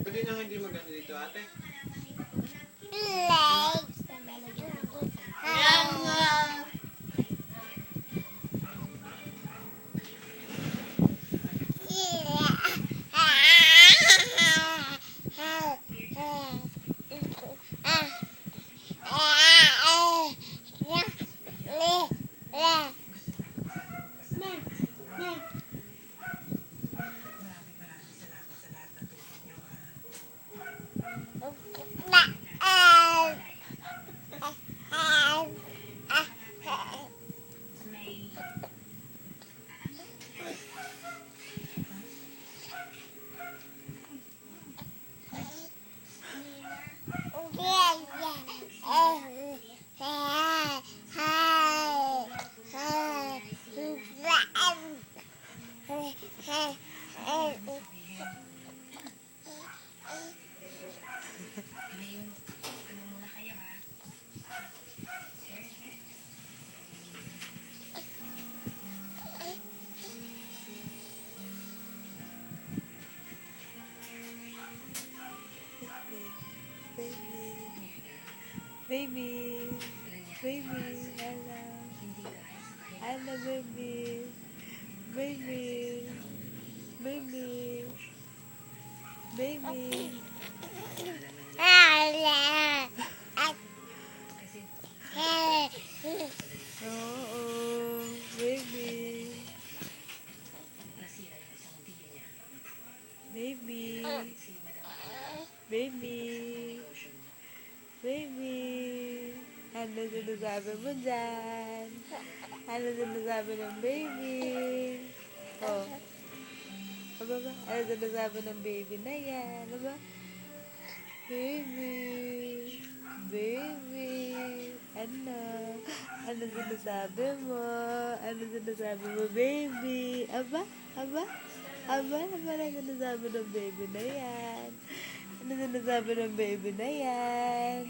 Pwede na hindi maganda dito, ate. Baby, baby, hello, hello, baby, baby, baby, baby. Oo, baby, baby, baby, baby. Ano sinasabi mo dyan? Ano sinasabi ng baby? Oh. Aba ba? Ano sinasabi ng baby na yan? Aba? Baby. Baby. Ano? Ano sinasabi mo? Ano sinasabi mo, baby? Aba? Aba? Aba? Aba na sinasabi ng baby na yan? Ano sinasabi ng baby na yan?